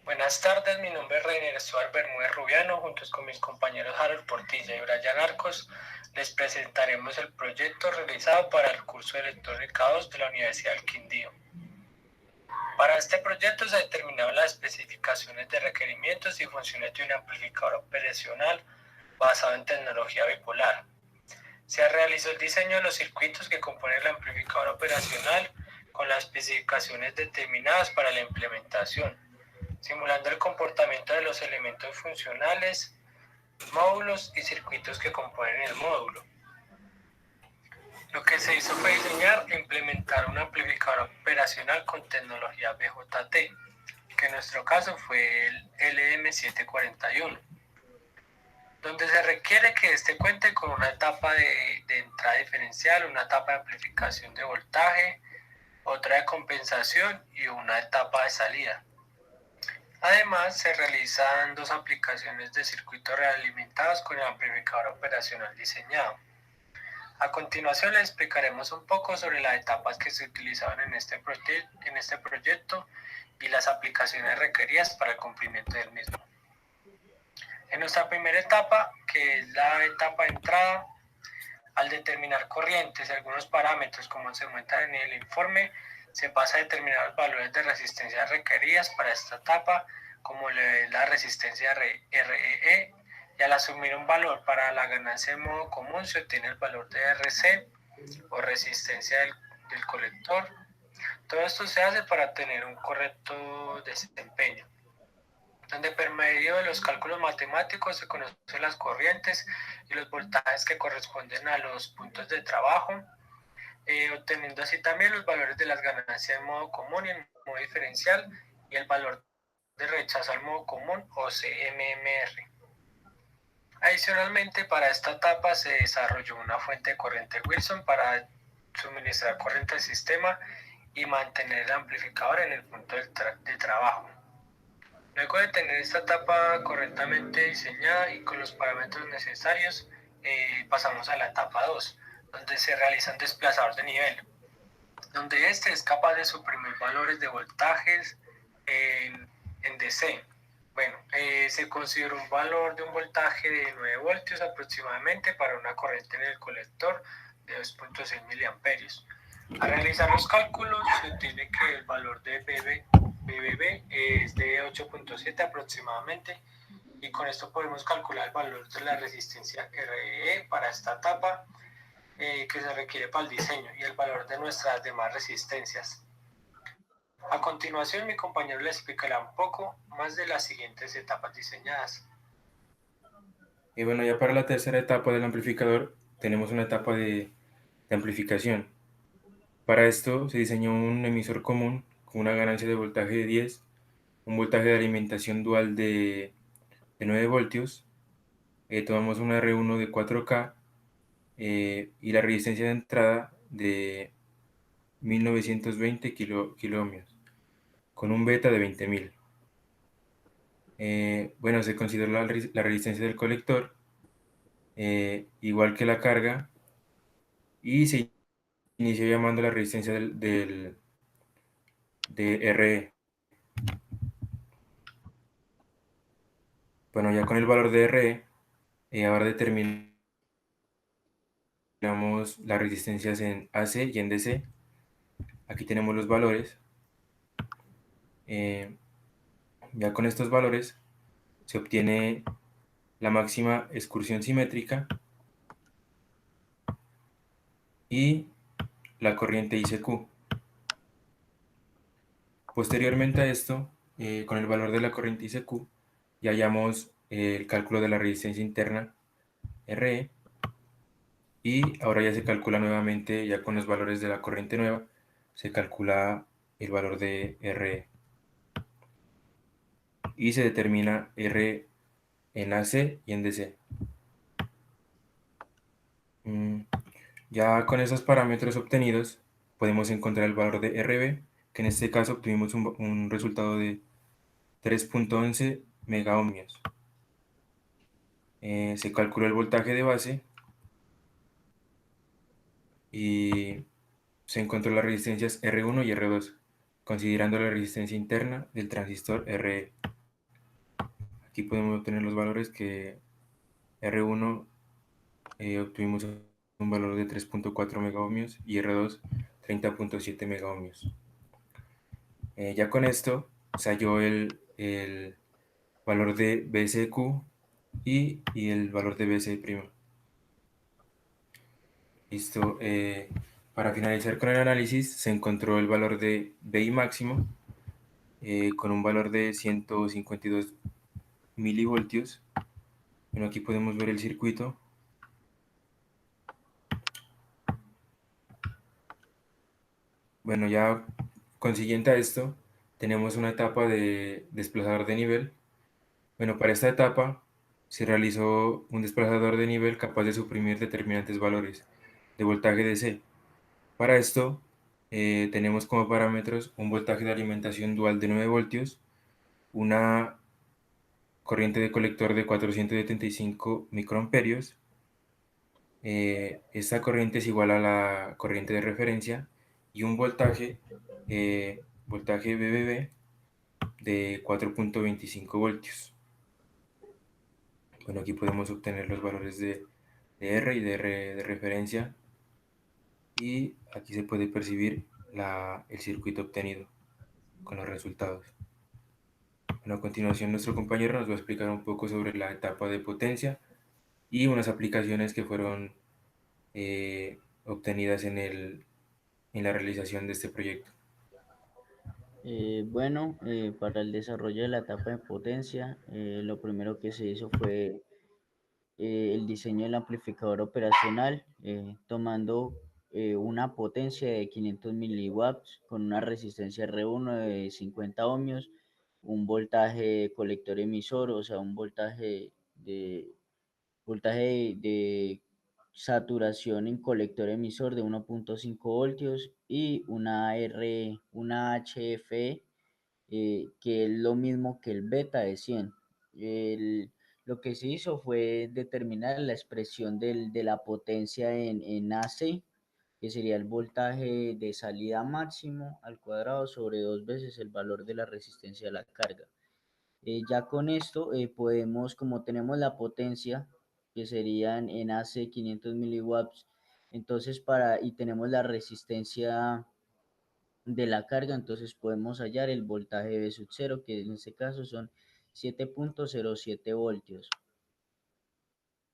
Buenas tardes, mi nombre es Reiner Stuart Bermúdez Rubiano. Juntos con mis compañeros Harold Portilla y Brian Arcos, les presentaremos el proyecto realizado para el curso de electrónica 2 de la Universidad del Quindío. Para este proyecto se determinaron las especificaciones de requerimientos y funciones de un amplificador operacional basado en tecnología bipolar. Se realizó el diseño de los circuitos que componen el amplificador operacional con las especificaciones determinadas para la implementación, simulando el comportamiento de los elementos funcionales, módulos y circuitos que componen el módulo. Lo que se hizo fue diseñar e implementar un amplificador operacional con tecnología BJT, que en nuestro caso fue el LM741, donde se requiere que este cuente con una etapa de entrada diferencial, una etapa de amplificación de voltaje, otra de compensación y una etapa de salida. Además, se realizan dos aplicaciones de circuitos realimentados con el amplificador operacional diseñado. A continuación les explicaremos un poco sobre las etapas que se utilizaban en este proyecto y las aplicaciones requeridas para el cumplimiento del mismo. En nuestra primera etapa, que es la etapa de entrada, al determinar corrientes y algunos parámetros como se muestran en el informe, se pasa a determinar los valores de resistencia requeridas para esta etapa, como la resistencia REE, y al asumir un valor para la ganancia en modo común se obtiene el valor de RC o resistencia del colector. Todo esto se hace para tener un correcto desempeño, donde por medio de los cálculos matemáticos se conocen las corrientes y los voltajes que corresponden a los puntos de trabajo, obteniendo así también los valores de las ganancias en modo común y en modo diferencial y el valor de rechazo al modo común o CMMR. Adicionalmente, para esta etapa se desarrolló una fuente de corriente Wilson para suministrar corriente al sistema y mantener el amplificador en el punto de trabajo. Luego de tener esta etapa correctamente diseñada y con los parámetros necesarios, pasamos a la etapa 2, donde se realizan desplazadores de nivel, donde este es capaz de suprimir valores de voltajes en DC. Bueno, se considera un valor de un voltaje de 9 voltios aproximadamente para una corriente en el colector de 2.6 miliamperios. Al realizar los cálculos se obtiene que el valor de BBB es de 8.7 aproximadamente, y con esto podemos calcular el valor de la resistencia RE para esta etapa que se requiere para el diseño y el valor de nuestras demás resistencias. A continuación, mi compañero le explicará un poco más de las siguientes etapas diseñadas. Y bueno, ya para la tercera etapa del amplificador tenemos una etapa de amplificación. Para esto se diseñó un emisor común con una ganancia de voltaje de 10, un voltaje de alimentación dual de 9 voltios, tomamos una R1 de 4K y la resistencia de entrada de 1920 kiloohmios con un beta de 20.000. Bueno, se consideró la resistencia del colector, igual que la carga, y se inició llamando la resistencia de RE. Bueno, ya con el valor de RE, ahora determinamos las resistencias en AC y en DC. Aquí tenemos los valores. Ya con estos valores se obtiene la máxima excursión simétrica y la corriente ICQ. Posteriormente a esto, con el valor de la corriente ICQ, ya hallamos el cálculo de la resistencia interna RE, y ahora ya se calcula nuevamente, ya con los valores de la corriente nueva, se calcula el valor de RE y se determina R en AC y en DC. Ya con esos parámetros obtenidos podemos encontrar el valor de RB, que en este caso obtuvimos un resultado de 3.11 megaohmios. Se calculó el voltaje de base y se encontró las resistencias R1 y R2, considerando la resistencia interna del transistor RE. Aquí podemos obtener los valores que R1 obtuvimos un valor de 3.4 megaohmios y R2 30.7 megaohmios. Ya con esto se halló el valor de BSQ y el valor de BSI'. Listo. Para finalizar con el análisis, se encontró el valor de BI máximo con un valor de 152 milivoltios. Bueno, aquí podemos ver el circuito. Bueno, ya consiguiente a esto, tenemos una etapa de desplazador de nivel. Bueno, para esta etapa se realizó un desplazador de nivel capaz de suprimir determinantes valores de voltaje DC. Para esto, tenemos como parámetros un voltaje de alimentación dual de 9 voltios, una corriente de colector de 475 microamperios. Esta corriente es igual a la corriente de referencia y un voltaje BBB de 4.25 voltios. Bueno, aquí podemos obtener los valores de R y de R de referencia y aquí se puede percibir el circuito obtenido con los resultados. Bueno, a continuación nuestro compañero nos va a explicar un poco sobre la etapa de potencia y unas aplicaciones que fueron obtenidas en la realización de este proyecto. Para el desarrollo de la etapa de potencia, lo primero que se hizo fue el diseño del amplificador operacional, tomando una potencia de 500 miliwatts con una resistencia R1 de 50 ohmios, un voltaje colector emisor, o sea, un voltaje de saturación en colector emisor de 1.5 voltios y una HFE que es lo mismo que el beta de 100. Lo que se hizo fue determinar la expresión de la potencia en AC, que sería el voltaje de salida máximo al cuadrado sobre dos veces el valor de la resistencia a la carga. Ya con esto podemos, como tenemos la potencia, que serían en AC 500 miliwatts, entonces y tenemos la resistencia de la carga, entonces podemos hallar el voltaje V sub 0, que en este caso son 7.07 voltios.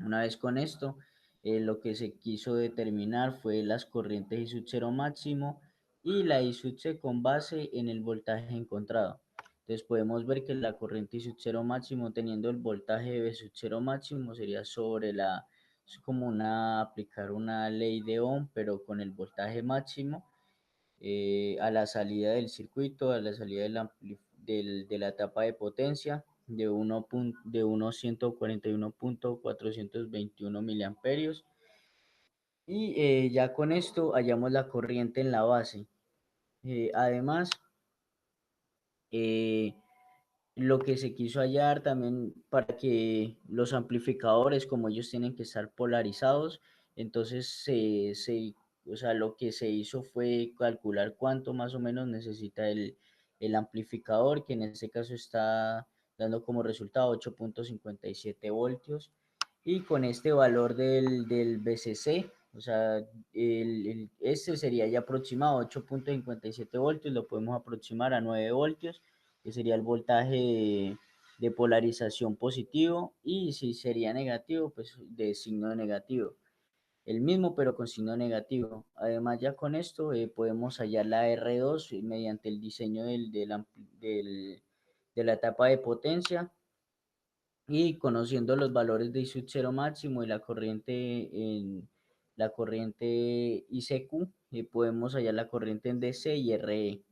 Una vez con esto, lo que se quiso determinar fue las corrientes I sub 0 máximo y la I sub C con base en el voltaje encontrado. Entonces podemos ver que la corriente I sub 0 máximo teniendo el voltaje V sub 0 máximo sería es como aplicar una ley de Ohm, pero con el voltaje máximo a la salida del circuito, a la salida de la etapa de potencia de unos 141.421 miliamperios. Y ya con esto hallamos la corriente en la base. Además, eh, lo que se quiso hallar también para que los amplificadores, como ellos tienen que estar polarizados, entonces o sea, lo que se hizo fue calcular cuánto más o menos necesita el amplificador, que en este caso está dando como resultado 8.57 voltios. Y con este valor del BCC, o sea, este sería ya aproximado 8.57 voltios, lo podemos aproximar a 9 voltios, que sería el voltaje de polarización positivo, y si sería negativo, pues de signo negativo. El mismo, pero con signo negativo. Además, ya con esto podemos hallar la R2 mediante el diseño de la etapa de potencia y conociendo los valores de I sub 0 máximo y la corriente ICQ, podemos hallar la corriente en DC y RE,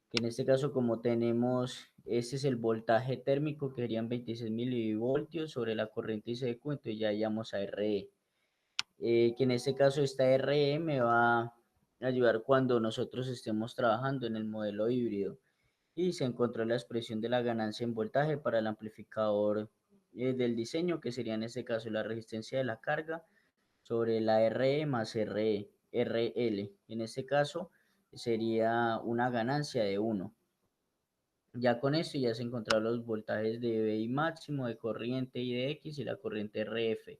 que en este caso como tenemos, ese es el voltaje térmico que serían 26 milivoltios sobre la corriente ICQ, entonces ya hallamos a RE, que en este caso esta RE me va a ayudar cuando nosotros estemos trabajando en el modelo híbrido, y se encontró la expresión de la ganancia en voltaje para el amplificador del diseño, que sería en este caso la resistencia de la carga sobre la RE más RL. En este caso sería una ganancia de 1. Ya con esto ya se encontraron los voltajes de VI máximo, de corriente I de X y la corriente RF.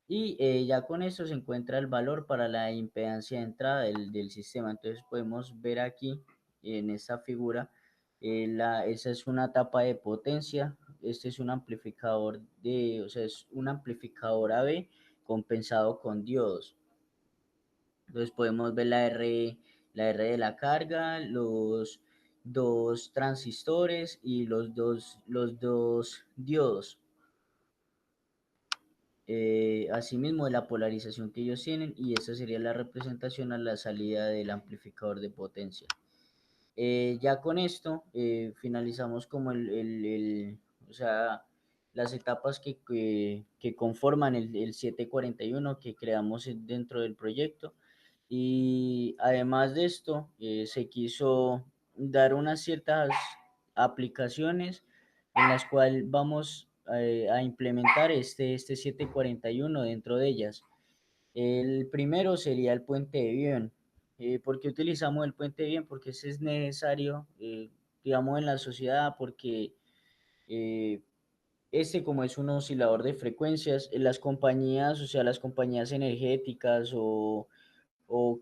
Y ya con esto se encuentra el valor para la impedancia de entrada del sistema. Entonces podemos ver aquí en esta figura, esa es una tapa de potencia, este es un amplificador o sea, es un amplificador AB compensado con diodos. Entonces podemos ver la R de la carga, los dos transistores y los dos diodos. Asimismo de la polarización que ellos tienen, y esa sería la representación a la salida del amplificador de potencia. Ya con esto finalizamos como o sea, las etapas que conforman el 741 que creamos dentro del proyecto. Y además de esto, se quiso dar unas ciertas aplicaciones en las cuales vamos a implementar este 741 dentro de ellas. El primero sería el puente de Bien. ¿Por qué utilizamos el puente de Bien? Porque ese es necesario, digamos, en la sociedad, porque eh, este, como es un oscilador de frecuencias, las compañías, o sea, las compañías energéticas o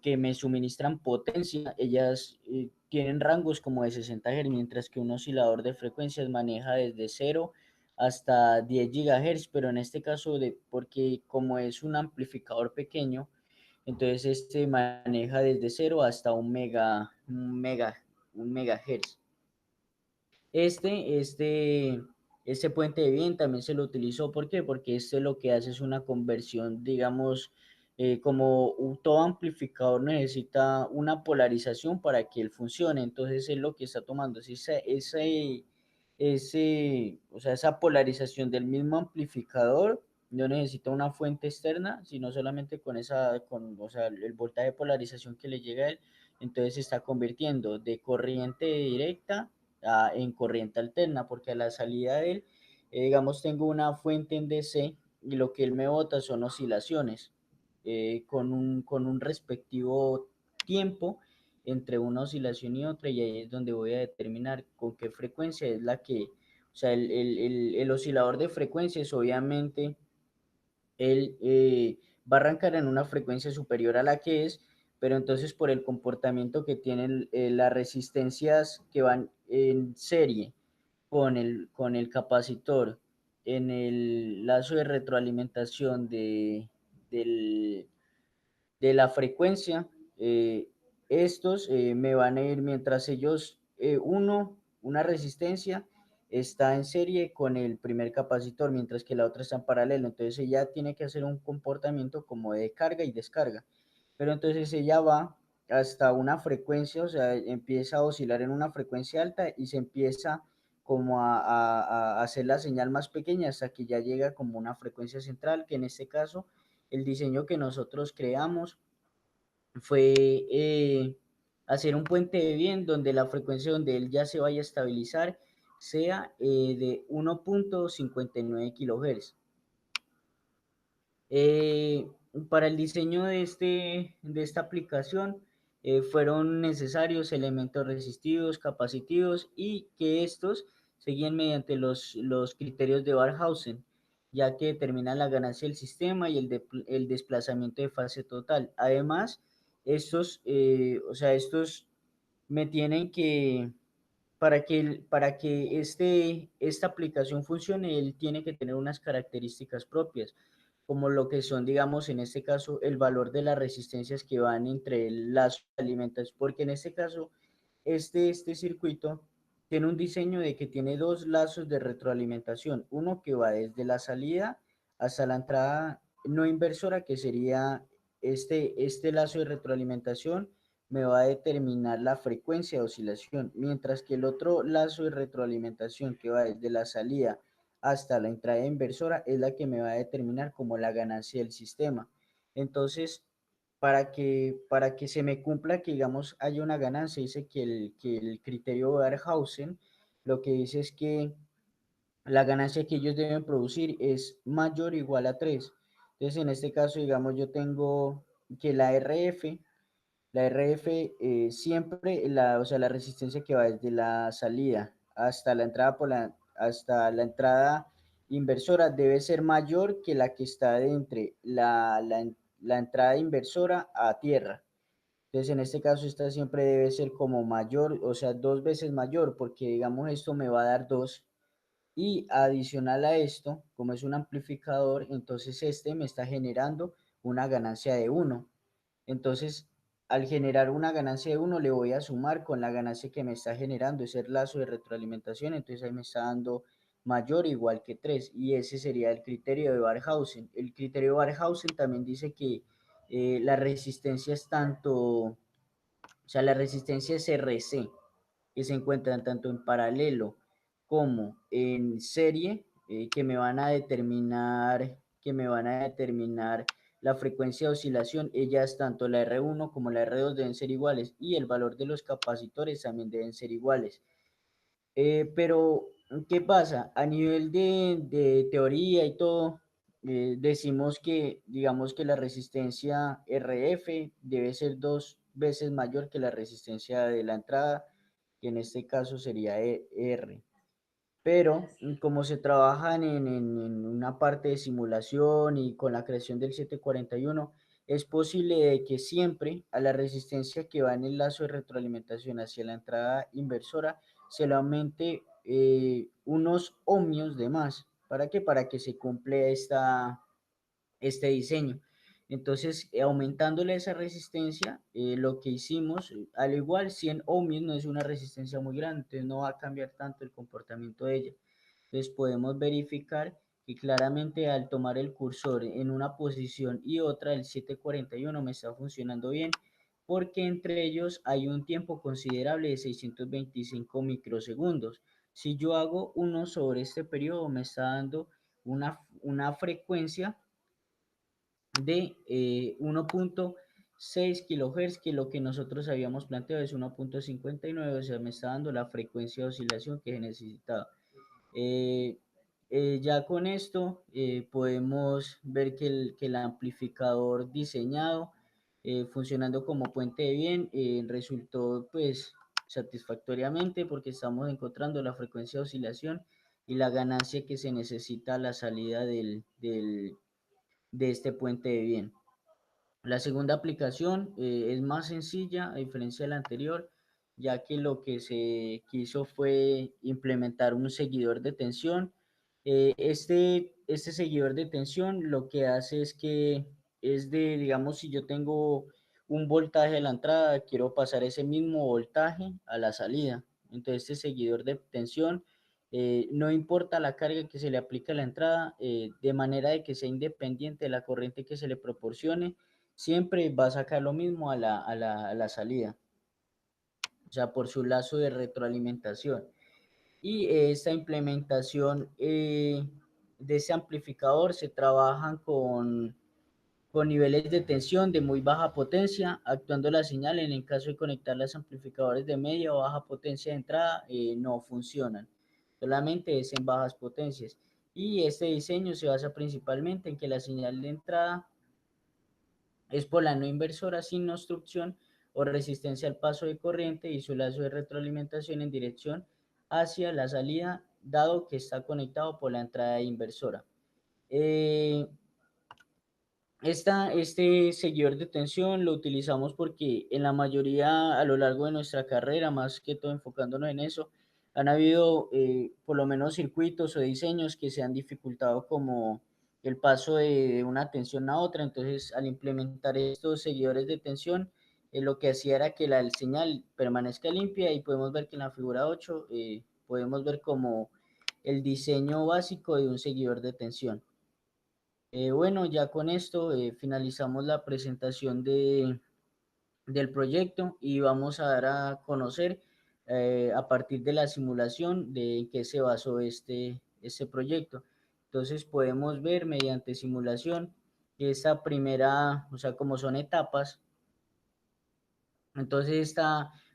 que me suministran potencia, ellas tienen rangos como de 60 Hz, mientras que un oscilador de frecuencias maneja desde 0 hasta 10 GHz, pero en este caso, porque como es un amplificador pequeño, entonces este maneja desde 0 hasta un megahertz. Este puente de bien también se lo utilizó, ¿por qué? Porque este lo que hace es una conversión, digamos, como todo amplificador necesita una polarización para que él funcione, entonces es lo que está tomando, es o sea, esa polarización del mismo amplificador, no necesita una fuente externa, sino solamente o sea, el voltaje de polarización que le llega a él, entonces se está convirtiendo de corriente directa en corriente alterna, porque a la salida de él, digamos, tengo una fuente en DC y lo que él me bota son oscilaciones con un respectivo tiempo entre una oscilación y otra, y ahí es donde voy a determinar con qué frecuencia es la que, o sea, el oscilador de frecuencias, obviamente, él va a arrancar en una frecuencia superior a la que es, pero entonces por el comportamiento que tienen las resistencias que van en serie con el capacitor en el lazo de retroalimentación del, de la frecuencia, estos me van a ir mientras ellos, una resistencia está en serie con el primer capacitor, mientras que la otra está en paralelo. Entonces ella tiene que hacer un comportamiento como de carga y descarga. Pero entonces ella va hasta una frecuencia, o sea, empieza a oscilar en una frecuencia alta y se empieza como a hacer la señal más pequeña hasta que ya llega como una frecuencia central, que en este caso el diseño que nosotros creamos fue hacer un puente de bien donde la frecuencia donde él ya se vaya a estabilizar sea de 1.59 kHz. Eh, para el diseño de esta aplicación fueron necesarios elementos resistivos, capacitivos y que estos seguían mediante los criterios de Barhausen, ya que determinan la ganancia del sistema y el desplazamiento de fase total. Además, o sea, estos me tienen que, para que esta aplicación funcione, él tiene que tener unas características propias, como lo que son, digamos, en este caso, el valor de las resistencias que van entre las alimentaciones, porque en este caso, este circuito tiene un diseño de que tiene dos lazos de retroalimentación, uno que va desde la salida hasta la entrada no inversora, que sería este lazo de retroalimentación, me va a determinar la frecuencia de oscilación, mientras que el otro lazo de retroalimentación que va desde la salida hasta la entrada inversora es la que me va a determinar como la ganancia del sistema. Entonces, para que se me cumpla que, digamos, haya una ganancia, dice que el criterio Barhausen lo que dice es que la ganancia que ellos deben producir es mayor o igual a 3. Entonces, en este caso, digamos, yo tengo que la RF siempre, o sea, la resistencia que va desde la salida hasta la entrada inversora debe ser mayor que la que está de entre la entrada inversora a tierra. Entonces, en este caso, esta siempre debe ser como mayor, o sea, 2 veces mayor, porque digamos esto me va a dar 2. Y adicional a esto, como es un amplificador, entonces este me está generando una ganancia de 1. Entonces, al generar una ganancia de 1, le voy a sumar con la ganancia que me está generando ese lazo de retroalimentación. Entonces, ahí me está dando mayor o igual que 3. Y ese sería el criterio de Barhausen. El criterio de Barhausen también dice que la resistencia es tanto, o sea, la resistencia es RC, que se encuentran tanto en paralelo como en serie, que me van a determinar la frecuencia de oscilación. Ellas, tanto la R1 como la R2 deben ser iguales y el valor de los capacitores también deben ser iguales. Pero, ¿qué pasa? A nivel de teoría y todo, decimos que, digamos que la resistencia RF debe ser 2 veces mayor que la resistencia de la entrada, que en este caso sería R. Pero como se trabaja en una parte de simulación y con la creación del 741, es posible de que siempre a la resistencia que va en el lazo de retroalimentación hacia la entrada inversora se le aumente unos ohmios de más. ¿Para qué? Para que se cumple este diseño. Entonces, aumentándole esa resistencia, lo que hicimos, al igual 100 ohmios no es una resistencia muy grande, entonces no va a cambiar tanto el comportamiento de ella. Entonces podemos verificar que claramente al tomar el cursor en una posición y otra, el 741 me está funcionando bien, porque entre ellos hay un tiempo considerable de 625 microsegundos. Si yo hago 1 sobre este periodo, me está dando una frecuencia de 1.6 kHz, que lo que nosotros habíamos planteado es 1.59, o sea, me está dando la frecuencia de oscilación que necesitaba. Eh, ya con esto podemos ver que el amplificador diseñado, funcionando como puente de bien, resultó pues satisfactoriamente, porque estamos encontrando la frecuencia de oscilación y la ganancia que se necesita a la salida de este puente de bien. La segunda aplicación es más sencilla a diferencia de la anterior, ya que lo que se quiso fue implementar un seguidor de tensión. Este seguidor de tensión lo que hace es que es de, digamos, si yo tengo un voltaje a la entrada, quiero pasar ese mismo voltaje a la salida. Entonces este seguidor de tensión, no importa la carga que se le aplique a la entrada, de manera de que sea independiente de la corriente que se le proporcione, siempre va a sacar lo mismo a la salida, o sea, por su lazo de retroalimentación. Y esta implementación de ese amplificador se trabajan con niveles de tensión de muy baja potencia, actuando la señal en el caso de conectar los amplificadores de media o baja potencia de entrada, no funcionan, solamente es en bajas potencias. Y este diseño se basa principalmente en que la señal de entrada es por la no inversora sin obstrucción o resistencia al paso de corriente y su lazo de retroalimentación en dirección hacia la salida, dado que está conectado por la entrada inversora. Eh, este seguidor de tensión lo utilizamos porque en la mayoría, a lo largo de nuestra carrera, más que todo enfocándonos en eso, han habido por lo menos circuitos o diseños que se han dificultado, como el paso de una tensión a otra. Entonces, al implementar estos seguidores de tensión, lo que hacía era que la señal permanezca limpia, y podemos ver que en la figura 8 podemos ver como el diseño básico de un seguidor de tensión. Bueno, ya con esto finalizamos la presentación del proyecto, y vamos a dar a conocer a partir de la simulación de en qué se basó este proyecto. Entonces podemos ver mediante simulación que esta primera, o sea, como son etapas, entonces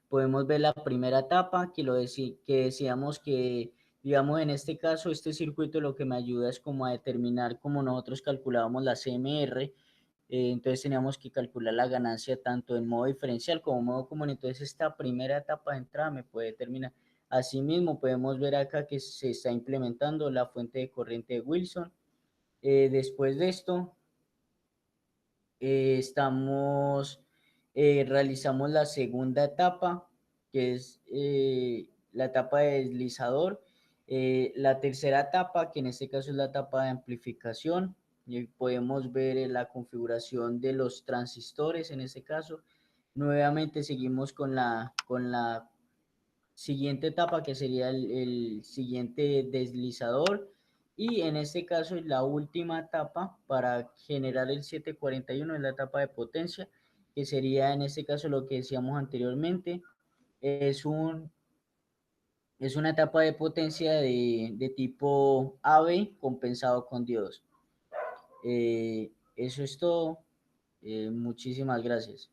podemos ver la primera etapa que decíamos que, digamos, en este caso, este circuito lo que me ayuda es como a determinar cómo nosotros calculábamos la CMR. Entonces teníamos que calcular la ganancia tanto en modo diferencial como modo común. Entonces esta primera etapa de entrada me puede determinar. Asimismo, podemos ver acá que se está implementando la fuente de corriente de Wilson. Después de esto, realizamos la segunda etapa, que es la etapa de deslizador. La tercera etapa, que en este caso es la etapa de amplificación, y podemos ver la configuración de los transistores en este caso. Nuevamente seguimos con la siguiente etapa, que sería el siguiente deslizador, y en este caso es la última etapa para generar el 741, es la etapa de potencia, que sería en este caso lo que decíamos anteriormente, es es una etapa de potencia de tipo AB compensado con diodos. Eso es todo. Muchísimas gracias.